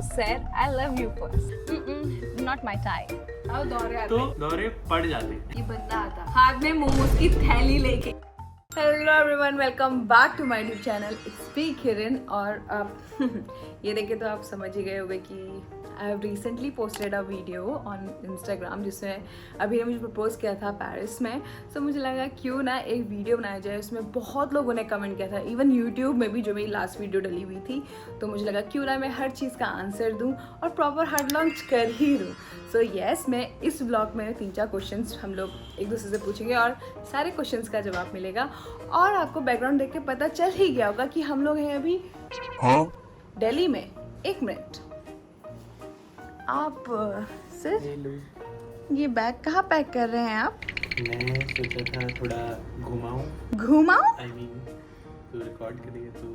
said I love you first? Not my type. अब दौरे आते तो दौरे पड़ जाते। ये बंदा आता हाथ में मोमोज की थैली लेके। Hello everyone, welcome back to my YouTube channel it's me Kiran. और अब ये देखे तो आप समझ ही गए होंगे कि I have recently posted a video on Instagram जिसमें अभी ने मुझे प्रपोज किया था पेरिस में। सो मुझे लगा क्यों ना एक वीडियो बनाया जाए। उसमें बहुत लोगों ने कमेंट किया था, इवन यूट्यूब में भी जो मेरी लास्ट वीडियो डली हुई थी। तो मुझे लगा क्यों ना मैं हर चीज़ का आंसर दूँ और प्रॉपर हार्ड लॉन्च कर ही दूँ। सो येस, मैं इस ब्लॉग में 3-4 क्वेश्चंस हम लोग एक दूसरे से पूछेंगे और सारे क्वेश्चंस का जवाब मिलेगा। और आपको बैकग्राउंड देख के पता चल ही गया होगा कि हम लोग हैं अभी दिल्ली में। 1 मिनट, आप सर ये बैग कहाँ पैक कर रहे हैं आप? मैं सोचा था थोड़ा घुमाऊं। घुमाऊं? I mean, तो रिकॉर्ड करिए तो।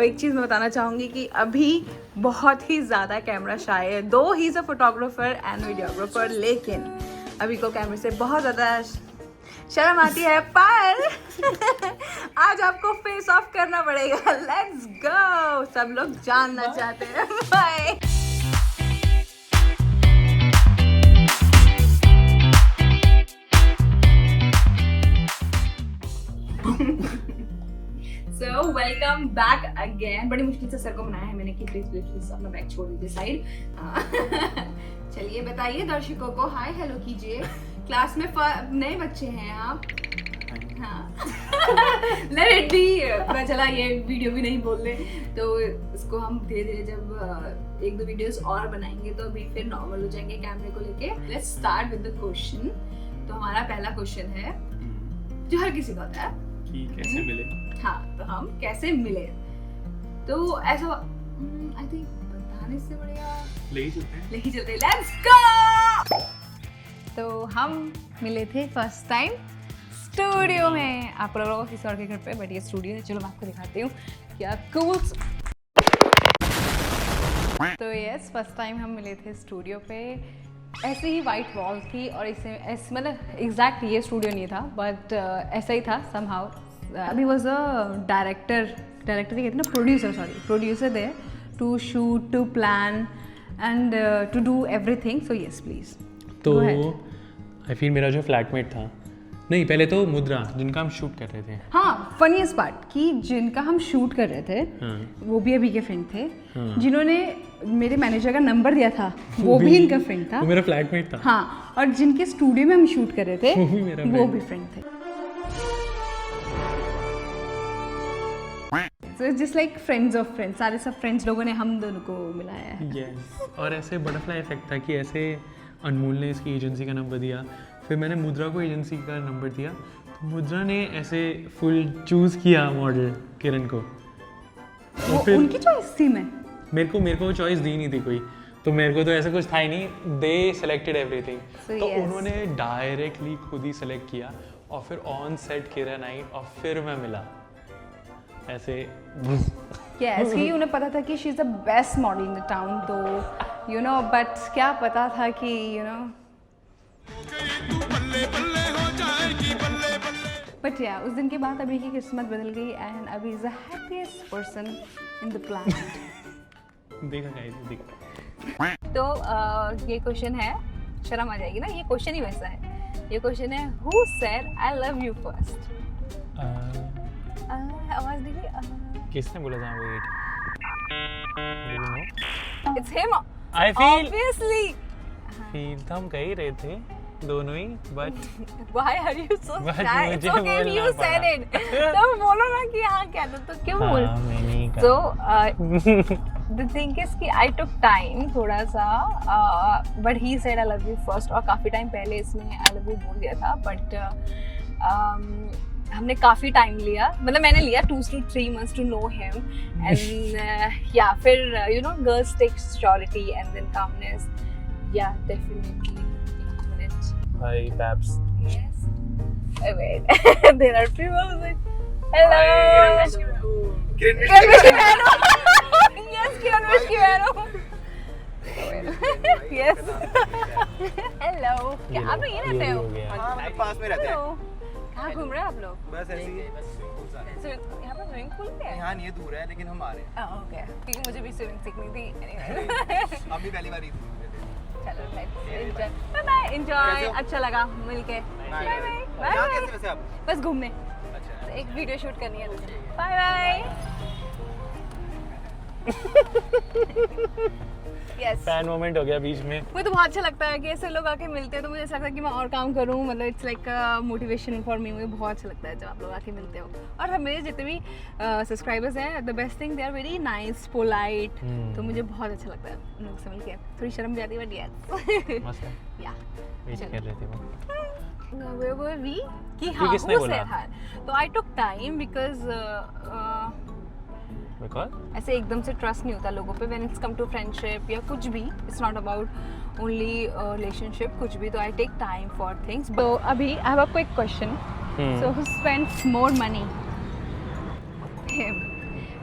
एक चीज़ मैं बताना चाहूँगी कि अभी बहुत ही ज़्यादा कैमरा शाय है। दो he is a photographer and videographer, लेकिन अभी को कैमरे से बहुत ज़्यादा शर्म आती है। पर आज आपको फेस ऑफ करना पड़ेगा। लेट्स गो, सब लोग जानना चाहते हैं। Bye. So welcome back again. बड़ी मुश्किल से सर को मनाया है मैंने कि प्लीज प्लीज अपना बैग छोड़ दीजिए साइड। चलिए बताइए दर्शकों को हाय हेलो कीजिए। क्लास में नए बच्चे हैं आप? हाँ। Let it be. पता चला ये वीडियो भी नहीं बोल रहे, तो इसको हम धीरे धीरे जब 1-2 वीडियोस और बनाएंगे तो अभी फिर नॉर्मल हो जाएंगे कैमरे को लेके। Let's start with the question. तो हमारा पहला क्वेश्चन है जो हर किसी का होता है कि कैसे मिले। हाँ, तो हम कैसे मिले? तो ऐसा आई थिंक बताने से बढ़िया ले ही चलते हैं। Let's go. तो हम मिले थे फर्स्ट टाइम स्टूडियो में। आप लोगों को किसी और के घर पे, बट ये स्टूडियो है। चलो मैं आपको दिखाती हूँ क्या कूल। तो यस, फर्स्ट टाइम हम मिले थे स्टूडियो पे। ऐसे ही वाइट वॉल थी और इसे मतलब एग्जैक्ट ये स्टूडियो नहीं था, बट ऐसा ही था समहाउ। अभी वॉज अ डायरेक्टर ही कहते हैं ना, producer there to shoot, to plan and to do everything. So yes please. तो आई फील मेरा जो फ्लैटमेट था, नहीं पहले तो मुद्रा जिनका हम शूट कर रहे थे। हाँ, फनीस्ट पार्ट कि जिनका हम शूट कर रहे थे वो भी अभी के फ्रेंड थे। जिन्होंने मेरे मैनेजर का नंबर दिया था वो भी इनका फ्रेंड था। वो मेरा फ्लैटमेट था। हाँ, और जिनके स्टूडियो में हम शूट कर रहे थे वो भी फ्रेंड थे। So it's just like friends of friends, सारे सब फ्रेंड्स लोगों ने हम दोनों को मिलाया है। Yes. और ऐसे बटरफ्लाई इफेक्ट था कि ऐसे अनमोल ने इसकी एजेंसी का नंबर दिया, फिर मैंने मुद्रा को एजेंसी का नंबर दिया, तो मुद्रा ने ऐसे फुल चूज़ किया मॉडल किरण को। वो फिर उनकी चॉइस थी। मेरे को चॉइस दी नहीं थी कोई, तो मेरे को तो ऐसा कुछ था ही नहीं। They selected everything. तो उन्होंने डायरेक्टली खुद ही सेलेक्ट किया और फिर ऑन सेट किरण आई और फिर मैं मिला ऐसे। Yes, कि उन्हें पता था कि she is the best model in the town. तो यू नो, बट क्या पता था कि यू नो, बट या उस दिन के बाद अभी की किस्मत बदल गई एंड अभी is the happiest person in the planet. देखा गाइस, देखा। तो ये क्वेश्चन है, शर्म आ जाएगी ना, ये क्वेश्चन ही वैसा है। ये क्वेश्चन है who said I love you first? आवाज दीजिए। किसने बोला था? Wait, it's him. I feel obviously feel तो हम कह ही रहे थे दोनों ही, but why are you so But shy? मुझे इट्स ओके इफ यू बोलना सेड पड़ा। इट। तो बोलो ना कि हाँ क्या था, तो क्यों बोल? मैं नहीं कहा। So the thing is कि I took time थोड़ा सा, but he said I love you first। और काफ़ी टाइम पहले इसने I love you बोल दिया था, but हमने काफ़ी टाइम लिया, मतलब मैंने लिया 2 to 3 months to know him and yeah, फिर you know girls take surety and then calmness, yeah definitely 1 minute. Hi Babs. Yes. Wait, there are people like hello. Kiran wish की बहन हो। Yes, किरण wish की बहन हो। Yes. Hello. क्या आप लोग ये रहते हो? पास में रहते हैं। कहाँ घूम रहे हैं आप लोग? बस ऐसे ही So, यहाँ पर स्विमिंग पूल भी है? यहाँ नहीं है, दूर है, लेकिन हम आ रहे हैं। ओके, क्योंकि मुझे भी स्विमिंग सीखनी थी। हम भी पहली बार ही चलो एंजॉय, बाय बाय, एंजॉय, अच्छा लगा मिलके, बाय बाय, बाय यहाँ बाय, कैसे वैसे आप? बस घूमने, अच्छा, एक वीडियो शूट करनी है तुझे, bye bye. Yes, fan moment हो गया बीच में। मुझे तो बहुत अच्छा लगता है कि ऐसे लोग आके मिलते हैं, तो मुझे ऐसा लगता है कि मैं और काम करूं, मतलब it's like motivation for me. मुझे बहुत अच्छा लगता है जब आप लोग आके मिलते हो। और हम मेरे जितने भी सब्सक्राइबर्स हैं, the best thing, they are very nice, polite, तो मुझे बहुत अच्छा लगता है उन लोग से मिलके। थोड़ी शर्म भी आती है, बट यस, मस्त है, या वेट कर रहे थे वो। where were we? कि हाँ, किसने who बोला? said that? तो I took time because Because? ऐसे एकदम से ट्रस्ट नहीं होता लोगों पे when it's come to friendship या कुछ भी। It's not about only relationship, कुछ भी। तो I take time for things. तो अभी I have a quick question, so who spends more money? Him.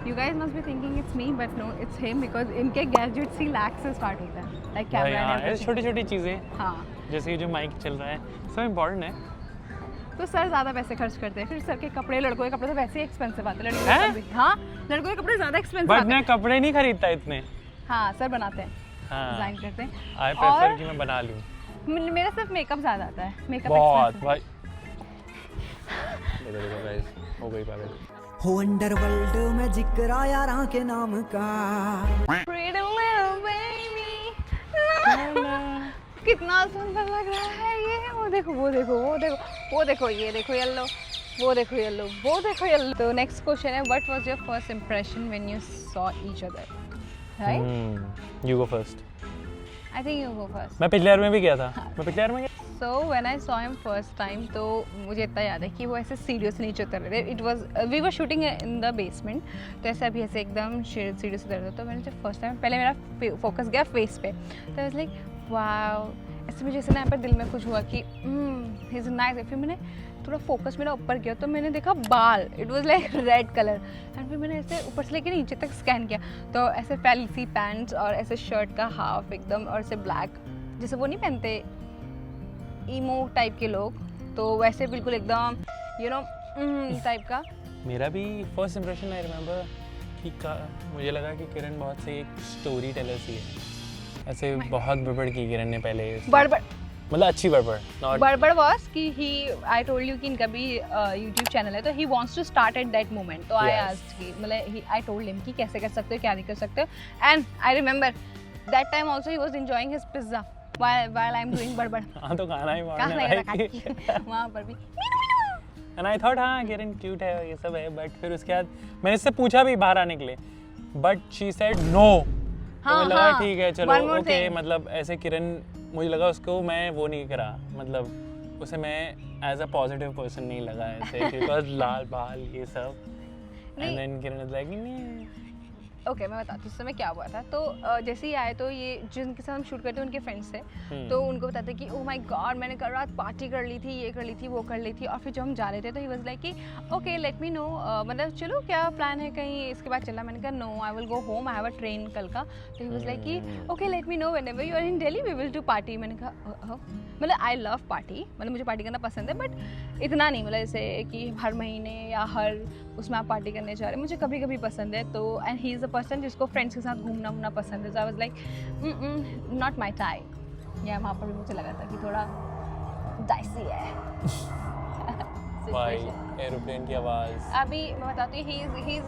You guys must be thinking it's me, but no, it's him, because इनके gadgets ही लाख से start होता है, like camera and everything. छोटी छोटी चीजें, हाँ, जैसे ये जो माइक चल रहा है, सब इम्पोर्टेंट है। तो सर ज़्यादा पैसे खर्च करते हैं। फिर सर के कपड़े, लड़कों के कपड़े तो वैसे ही एक्सपेंसिव आते हैं, लड़कों हैं? के कपड़े, हाँ, लड़कों के कपड़े ज़्यादा एक्सपेंसिव बट आते हैं। मैं कपड़े नहीं खरीदता इतने। हाँ, सर बनाते हैं, हाँ, डिज़ाइन करते हैं। आई प्रेफर कि मैं बना लूँ। मेरा सिर्फ मेकअप ज़्यादा आता है, मेकअप बहुत expensive। भाई। देखो गाइस, हो गई पागल। हो अंडरवर्ल्ड में जिक्र आया राह के नाम का। Pretty little baby, कितना सुंदर लग रहा है ये। वो देखो, वो देखो, वो देखो, वो देखो, ये देखो येलो, वो देखो येलो, वो देखो येलो। तो नेक्स्ट क्वेश्चन है, what was your first impression when you saw each other? Right, you go first. I think you go first. मैं पिछले बार में भी गया था। मैं पिछले बार में गया। So when I saw him first time, तो मुझे इतना याद है कि वो ऐसे सीढ़ियों से नीचे उतर रहे थे। It was, we were shooting in the basement, तो ऐसे अभी ऐसे एकदम सीढ़ियों से उतर रहे थे। तो मैंने जब फर्स्ट टाइम, पहले मेरा फोकस गया फेस पे, तो आई वाज लाइक वाओ, ऐसे मुझे ऐसे ना यहाँ पर दिल में कुछ हुआ कि ही इज़ नाइस। फिर मैंने थोड़ा फोकस मेरा ऊपर किया, तो मैंने देखा बाल, it was like red colour. And फिर मैंने ऐसे ऊपर से लेके नीचे तक स्कैन किया, तो ऐसे फैली सी पैंट्स और ऐसे शर्ट का हाफ एकदम, और ऐसे ब्लैक, जैसे वो नहीं पहनते ईमो टाइप के लोग, तो वैसे बिल्कुल एकदम यू नो टाइप का। मेरा भी फर्स्ट इंप्रेशन आई रिमेंबर कि मुझे लगा कि किरण बहुत से एक स्टोरी टेलर सी है। ऐसे बहुत बड़बड़ की किरण ने पहले, बड़बड़ मतलब अच्छी बड़बड़, नॉट बड़बड़ वाज कि ही, आई टोल्ड यू कि इनका भी यूट्यूब चैनल है, तो he wants to start at that moment. तो आई आस्क्ड कि मतलब आई टोल्ड हिम कि कैसे कर सकते हो, क्या नहीं कर सकते हो। And I remember that time also he was enjoying his pizza while I am doing बड़बड़। हाँ, तो खाना ही कहाँ मांगना नहीं है। रखा वहाँ पर भी। एंड आई थॉट हाँ किरण क्यूट है, ये सब है। बट फिर उसके बाद मैंने इससे पूछा भी बाहर आने के लिए, बट शी सेड नो। तो मुझे लगा ठीक है चलो ओके, मतलब ऐसे किरण, मुझे लगा उसको मैं वो नहीं करा, मतलब उसे मैं एज अ पॉजिटिव पर्सन नहीं लगा ऐसे, बिकॉज लाल बाल ये सब। And then Kiran is like नहीं। ओके, मैं बताती हूँ उस समय क्या हुआ था। तो जैसे ही आए, तो ये जिनके साथ हम शूट करते हैं उनके फ्रेंड्स थे, तो उनको बताते कि ओह माय गॉड, मैंने कल रात पार्टी कर ली थी, ये कर ली थी, वो कर ली थी। और फिर जब हम जा रहे थे, तो ही वाज लाइक कि ओके लेट मी नो, मतलब चलो क्या प्लान है, कहीं इसके बाद चलना? मैंने कहा no, I will go home, I have a train कल का। तो ही वाज लाइक कि okay let me know whenever you are in Delhi we will do party. मैंने कहा मतलब आई लव पार्टी, मतलब मुझे पार्टी करना पसंद है, बट इतना नहीं, मतलब जैसे कि हर महीने या हर उसमें आप पार्टी करने जा रहे हैं, मुझे कभी कभी पसंद है। तो and he is a person जिसको फ्रेंड्स के साथ घूमना वूमना पसंद है। तो I was like not my type. या वहाँ पर भी मुझे लगा था कि थोड़ा डाइसी है। भाई एरोप्लेन की आवाज़। अभी मैं बताती हूँ, he is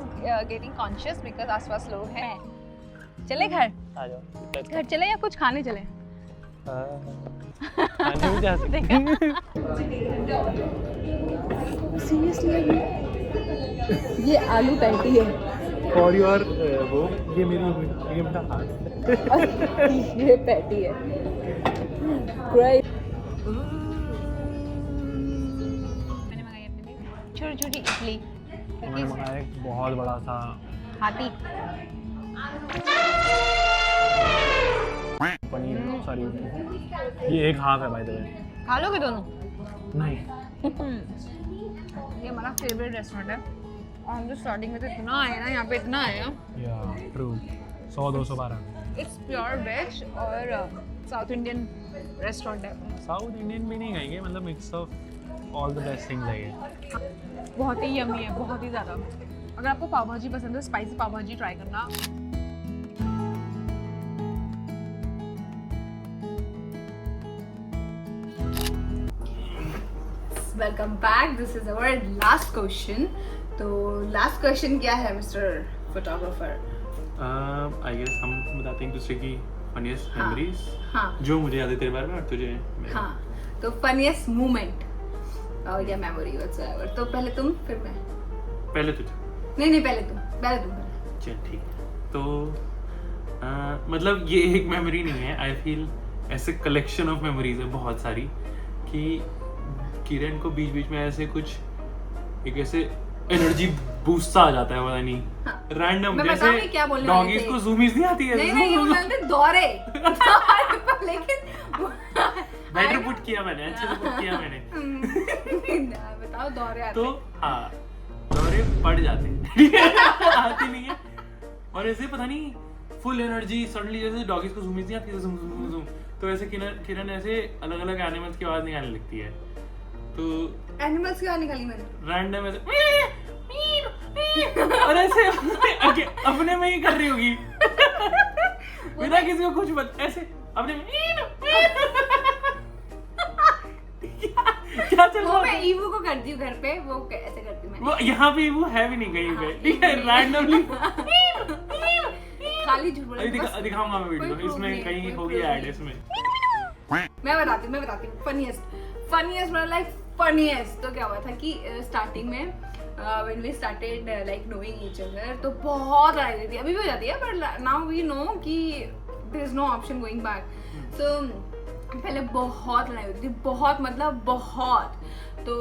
getting conscious because आसपास लोग हैं। चले घर, आ जाओ घर चले या कुछ खाने चले? खाने भी जा सकते सीरियसली ये आलू पैटी है और योर वो ये मेरा हाथ ये पैटी है। ग्रेट। मैंने मंगाई अपने लिए छोटी छोटी इडली, मैंने मंगाया एक बहुत बड़ा सा हाथी पनीर, सॉरी ये एक हाफ है बाय द वे। खा लोगे दोनों? नहीं, ये हमारा फेवरेट रेस्टोरेंट है, और हम जो स्टार्टिंग में तो इतना आया ना, यहाँ पे इतना आया। Yeah true, 100-212। It's pure veg और साउथ इंडियन रेस्टोरेंट है। साउथ इंडियन भी नहीं कहेंगे, मतलब mix of all the best things I guess. बहुत ही यम्मी है, बहुत ही ज़्यादा। अगर आपको पाव भाजी पसंद है, स्पाइसी पाव भाजी ट्राई करना। Welcome back, this is our last question. तो लास्ट क्वेश्चन क्या है मिस्टर फोटोग्राफर? आई गेस हम बताते हैं एक दूसरे की फनीस्ट हाँ, मेमोरीज हाँ जो मुझे याद है तेरे बारे में और तुझे मेरे। हाँ, तो फनीस्ट मोमेंट और या मेमोरी व्हाटसोएवर। तो पहले तुम फिर मैं। पहले तुझे। नहीं पहले तुम चल ठीक है। तो मतलब ये एक मेमोरी नहीं है, आई फील ऐसे कलेक्शन ऑफ मेमोरीज है बहुत सारी कि किरण को बीच बीच में ऐसे कुछ एक ऐसे एनर्जी बूस्ट सा आ जाता है, पता नहीं रैंडम मैं जैसे बताऊं क्या बोलने वाली डॉगीज थी? को zoomies नहीं आती है। नहीं ये बोलते दौरे लेकिन बेटर पुट किया मैंने, अच्छे से पुट किया मैंने। बताओ दौरे आते तो हाँ दौरे पड़ जाते हैं आती नहीं है और ऐसे पता नहीं फुल एनर्जी सडनली जैसे डॉगीज को zoomies नहीं आती है zoom तो ऐसे किरण ऐसे अलग अलग एनिमल्स की आवाज निकालने लगती है। तो एनिमल्स की आवाज निकाली मैंने रैंडम ऐसे और ऐसे अपने में ही कर रही होगी बिना किसी को कुछ ऐसे अपने में क्या चल रहा मैं है? ईवू को करती हूँ घर पे, वो ऐसे करती हूँ मैं। वो यहाँ पे वो है भी नहीं कहीं पे, ठीक है रैंडमली खाली झूठ बोल। दिखाऊंगा मैं वीडियो, इसमें कहीं होगी ऐड इसमें। मैं बताती हूँ फनीएस्ट मतलब लाइक फनीएस्ट। तो क्या हुआ था कि स्टार्टिंग में when we started like knowing each other तो बहुत लड़ाई हुई थी, अभी भी हो जाती है but now we know कि there is no option going back। so पहले बहुत लड़ाई होती थी, बहुत मतलब बहुत। तो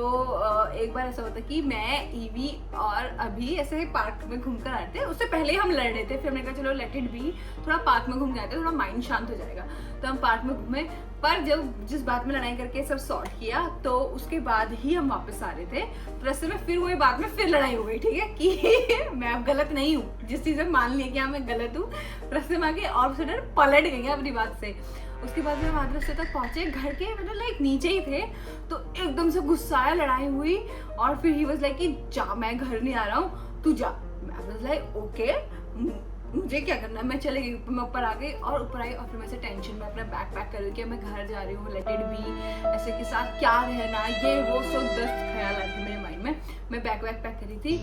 एक बार ऐसा होता कि मैं ईवी और अभी ऐसे पार्क में घूम कर आए थे, उससे पहले हम लड़ रहे थे, फिर हमने कहा चलो लेट इट बी, थोड़ा पार्क में घूम के आते हैं, थोड़ा माइंड शांत हो जाएगा। तो हम पार्क में घूमे, पर जब जिस बात में लड़ाई करके सब सॉर्ट किया तो उसके बाद ही हम वापस आ रहे थे, तो रास्ते में फिर वही बात में फिर लड़ाई हो गई, ठीक है कि मैं अब गलत नहीं हूँ, जिस चीज़ में मान लिया कि हाँ मैं गलत हूँ, रास्ते में आके और सडन पलट गई अपनी बात से। उसके बाद जब आधे रास्ते तक पहुंचे, घर के मतलब लाइक नीचे ही थे, तो एकदम से गुस्सा आया, लड़ाई हुई और फिर ही वाज लाइक कि जा मैं घर नहीं आ रहा हूँ, तू जा। मैं वाज लाइक ओके मुझे क्या करना है, मैं चले गई, मैं ऊपर आ गई और ऊपर आई और फिर मैं से टेंशन में अपना बैग पैक कर रही कि मैं घर जा रही हूँ, लेट इट बी, ऐसे के साथ क्या रहना, ये वो सो 10 ख्याल आए थे मेरे माइंड में। मैं बैग पैक कर रही थी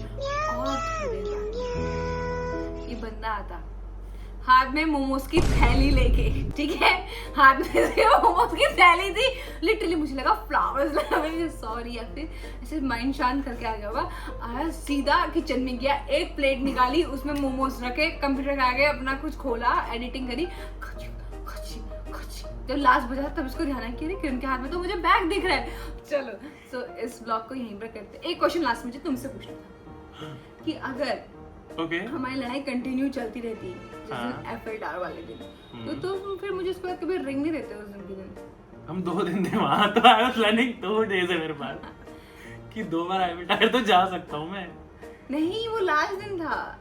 और थोड़ी देर बाद ये बंदा आता हाथ में मोमोज की थैली लेके, ठीक है, हाथ में से मोमोज की थैली थी, लिटरली मुझे लगा फ्लावर्स लगा, मुझे सॉरी या फिर ऐसे माइंड शांत करके आ गया होगा, आया सीधा किचन में गया, एक प्लेट निकाली, उसमें मोमोज रखे, कंप्यूटर के आगे अपना कुछ खोला, एडिटिंग करी, जब लास्ट बजा तब उसको ध्यान आया कि अरे किरण के हाथ में तो मुझे बैग दिख रहा है। चलो सो इस ब्लॉग को यहीं पर करते हैं। एक क्वेश्चन लास्ट मुझे तुमसे पूछना था कि अगर हमारी लड़ाई कंटिन्यू चलती रहती है जिस दिन एफएल टावर वाले दिन, तो फिर मुझे उसके बाद कभी रिंग नहीं देते उस दिन के दिन। हम 2 दिन थे वहां, तो आई वाज प्लानिंग 2 डेज है मेरे पास कि 2 बार एफएल टावर तो जा सकता हूं मैं। नहीं वो लास्ट दिन था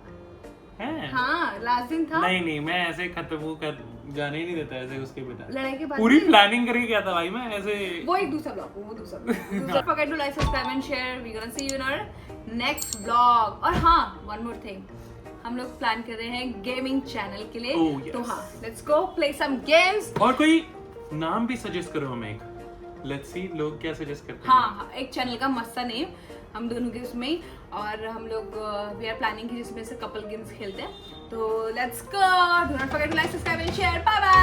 है? हाँ लास्ट दिन था। नहीं मैं ऐसे खत्म कर जाने ही नहीं देता ऐसे उसके बिना, लड़ाई के बाद पूरी प्लानिंग करके क्या था भाई मैं ऐसे। वो एक दूसरा ब्लॉग, वो दूसरा blog. Forget to like subscribe and share, we gonna see you in our next blog. और हाँ वन मोर थिंग, हम लोग प्लान कर रहे हैं गेमिंग चैनल के लिए। Oh, yes. तो हाँ let's go play some games. और कोई नाम भी सजेस्ट करो हमें, लेट्स सी लोग क्या सजेस्ट करते हैं। हाँ एक चैनल का मस्त सा नेम हम दोनों के उसमें, और हम लोग वी आर प्लानिंग की जिसमें से कपल गेम्स खेलते हैं। तो let's go, do not forget to like subscribe and share, bye bye.